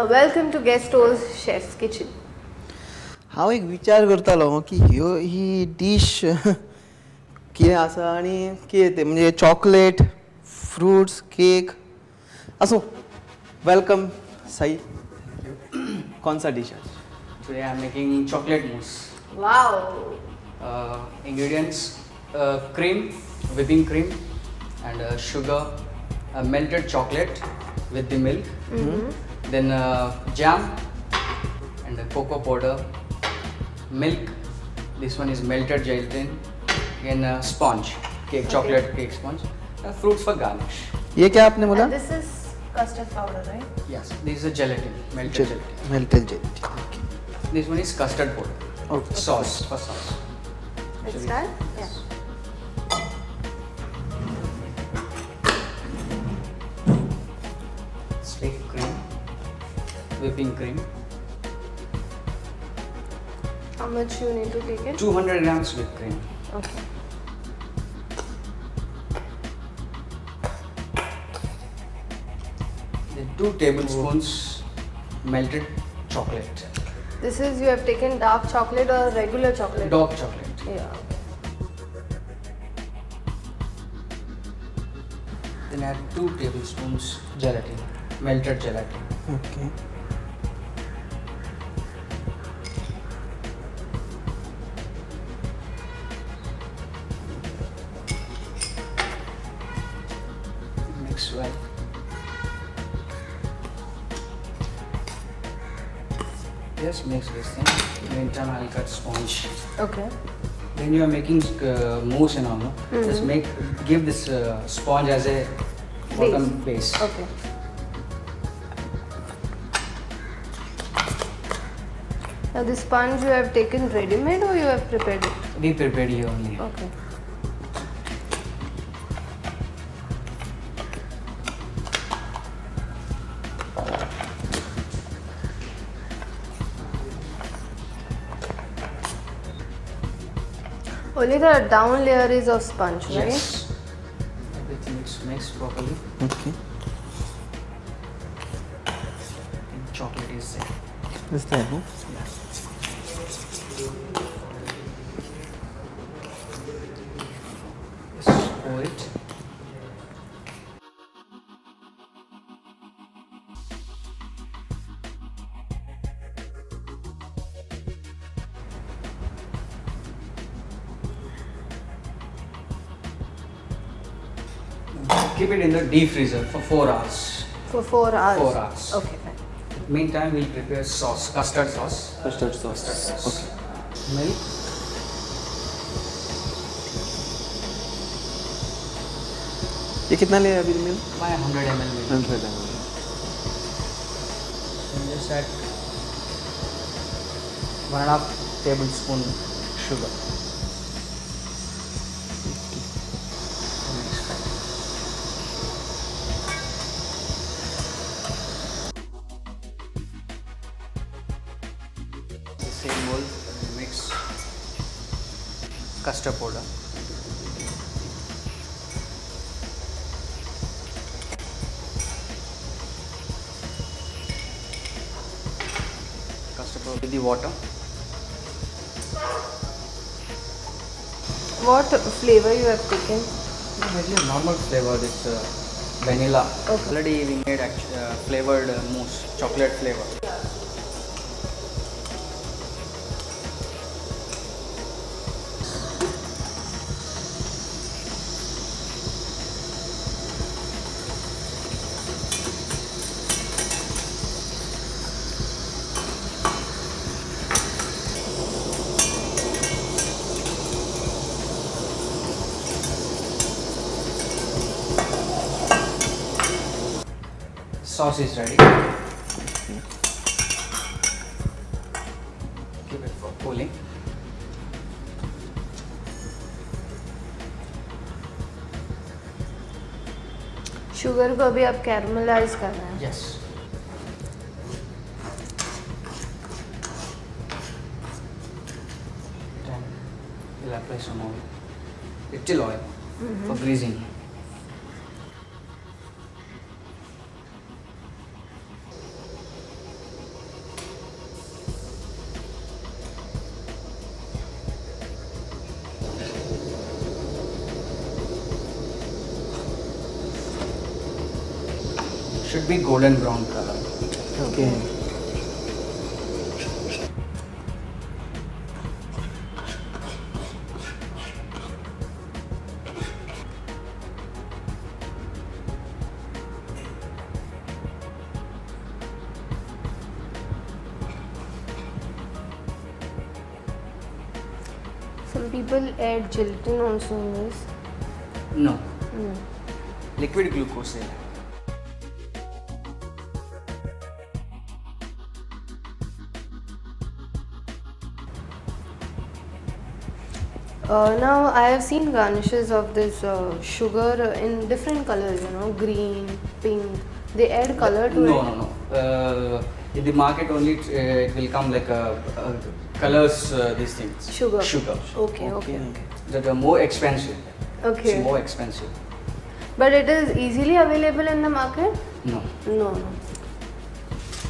welcome to Guesto's Chef's Kitchen. हांव एक विचार करतालो की ह्यो ही डिश कितें आसा आनी कितें तें म्हणजे चॉकलेट फ्रूट्स केक असो वेलकम साई कौन सा डिश है Today I am making chocolate mousse. Wow. Ingredients: cream, whipping cream, and sugar, melted chocolate with the milk. Then jam and cocoa powder, milk. This one is melted gelatin. Again sponge, cake, chocolate cake sponge. Fruits for garnish. ये क्या आपने बोला? And this is custard powder, right? Yes, this is a gelatin, melted gelatin. Melted gelatin. Okay. This one is custard powder. Okay. Sauce for sauce. Let's start. Yeah. Take cream, whipping cream. How much you need to take it? 200 grams whipped cream. Okay. Then 2 tablespoons melted chocolate. This is, you have taken dark chocolate or regular chocolate? Dark chocolate. Yeah. Then add 2 tablespoons gelatin, melted gelatin. Okay. Mix well. Just mix this thing. Meantime, I'll cut sponge. Okay. When you are making mousse and all, no? Just give this sponge as a bottom base. Okay. Now this sponge you have taken ready-made or you have prepared it? We prepared here only. Okay. Only the down layer is of sponge, right? Yes. Everything is mixed properly. Okay. And chocolate is there. This time, no? Just pour it. Keep it in the deep freezer for 4 hours. For 4 hours? 4 hours. Okay, fine. Meantime, we'll prepare sauce, custard sauce. Custard sauce. Okay. Milk. ये कितना ले अभी milk? By 100 ml milk. 100 ml. And just add 1.5 tablespoon sugar. The same bowl, mix custard powder. Custard powder with the water. What flavor you have taken? Actually, normal flavor. It's vanilla. Okay. Already we made flavored mousse, chocolate flavor. Sauce is ready. Keep it for cooling. Sugar को अभी आप caramelise कर रहे हैं? Yes. Then we'll apply some oil, little oil for greasing. should be golden brown color. Okay. Some people add gelatin also in this. No, Mm. liquid glucose है. Now I have seen garnishes of this sugar in different colors, green, pink. They add color to No, it. no, no. In the market only it will come like colors these things. Sugar. Sugar. Okay. That are more expensive. Okay. It's more expensive. But it is easily available in the market? No. No.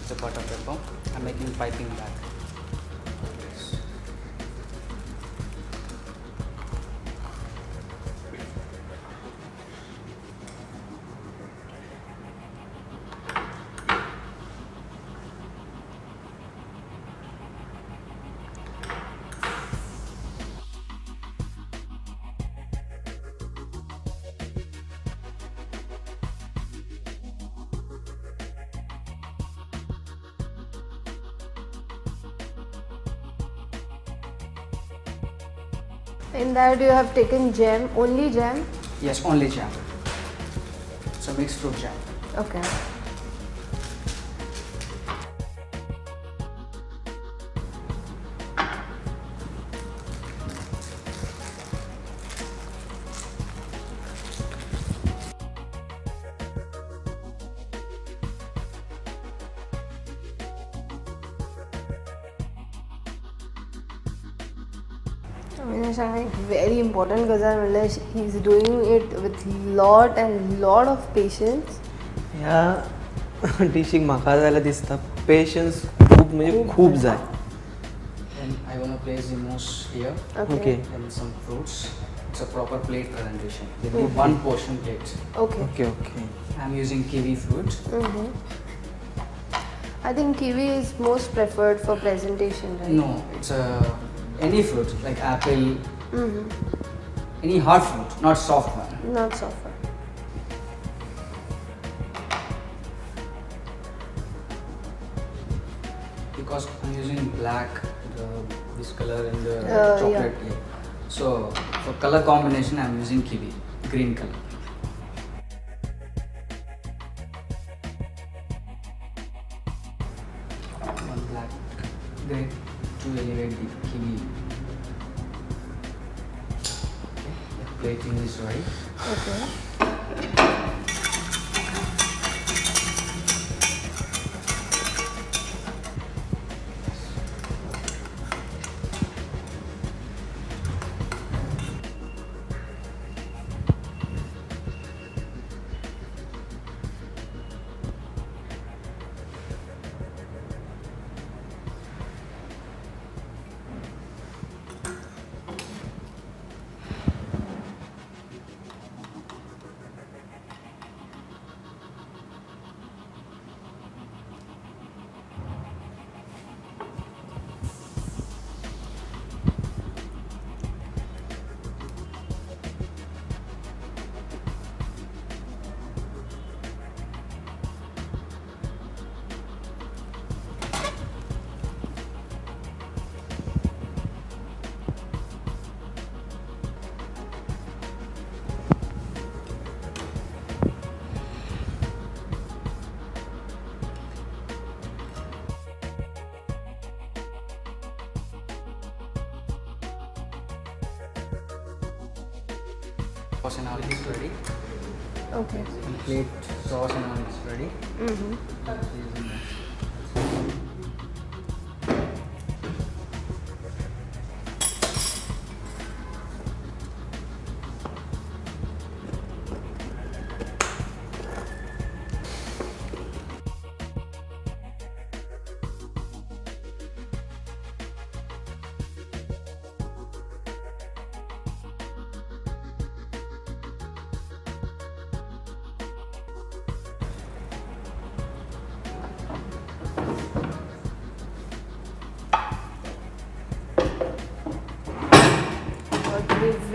It's a butter pepper. I'm making piping bag. In that you have taken jam, only jam? Yes, only jam. It's a mixed fruit jam. Okay. Very important because he's doing it with lot of patience. ह्या डिशीक म्हाका जाल्यार दिसता patience खूब म्हणजे खूब जाय. And I want to place the mousse here. Okay. And some fruits. It's a proper plate presentation. They do one portion plate. Okay. I'm using kiwi fruit. I think kiwi is most preferred for presentation, right? No, it's any fruit like apple. Any hard fruit, not soft one. Not so far. Because I'm using black, this color and the Yeah. chocolate. Yeah. So for color combination, I'm using kiwi, green color. One black grape to elevate the kiwi. Okay. The plating is right. Okay. Sauce and all is ready. Okay. Complete sauce and all is ready.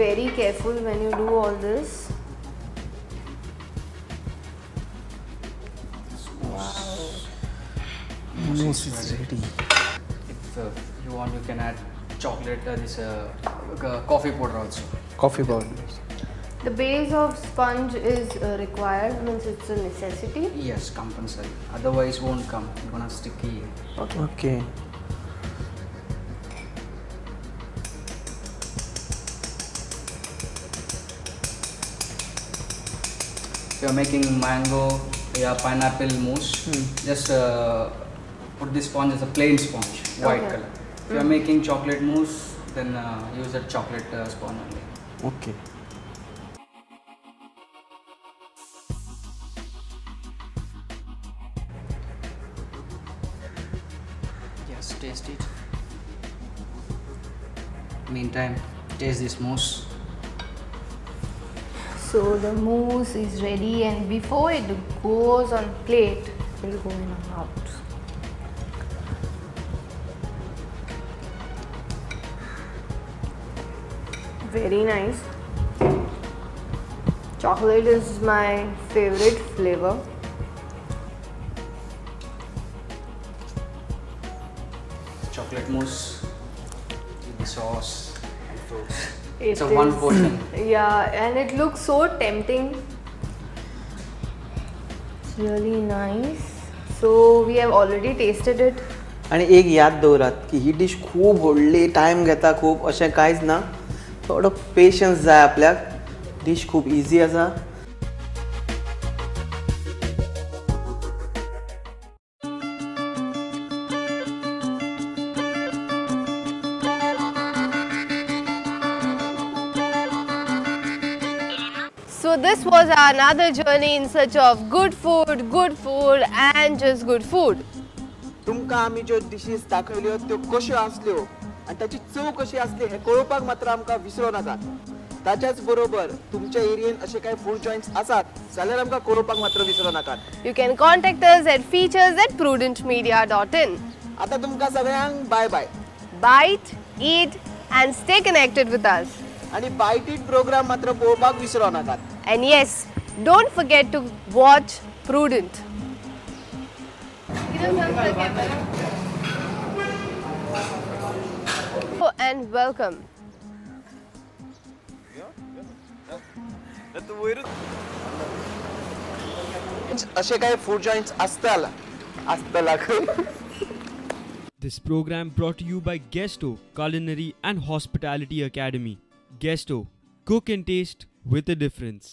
very careful when you do all this. Mousse is ready. If you want, you can add chocolate, coffee powder also. Coffee powder. The base of sponge is required, means it's a necessity. Yes, compulsory. Otherwise, won't come. You're gonna sticky. Okay. If you're making mango, pineapple mousse, just put this sponge as a plain sponge, white color. If you're making chocolate mousse, then use a chocolate sponge only. Okay. Yes, taste it. Meantime, taste this mousse. So the mousse is ready, and before it goes on plate, it will go in and out. Very nice. Chocolate is my favorite flavor. Chocolate mousse with the sauce and fruits. It's a one portion. Yeah, and it looks so tempting. It's really nice. So we have already tasted it. आणि एक याद दवरात की ही dish खूब व्हडली time घेता खूब अशें कांयच ना थोडो पेशन्स जाय आपल्याक डिश खूब इजी आसा So this was another journey in search of good food and just good food. तुमकां आमी ज्यो डिशीज दाखयल्यो त्यो कश्यो आसल्यो आनी ताची चव कशी आसली हें कळोवपाक मात्र आमकां विसरो नाकात ताच्याच बरोबर तुमच्या एरियेन अशे कांय फूड जॉयंट्स आसात जाल्यार आमकां कळोवपाक मात्र विसरो नाकात You can contact us at features@prudentmedia.in. आतां तुमकां सगळ्यांक bye bye Bite, eat and stay connected with us. आनी बायट इट प्रोग्राम मात्र पळोवपाक विसरो नाकात And yes, don't forget to watch Prudent. And welcome. असे काय फूड जॉइंट्स आसतला This program brought to you by Guesto Culinary and Hospitality Academy. Guesto, cook and taste with a difference.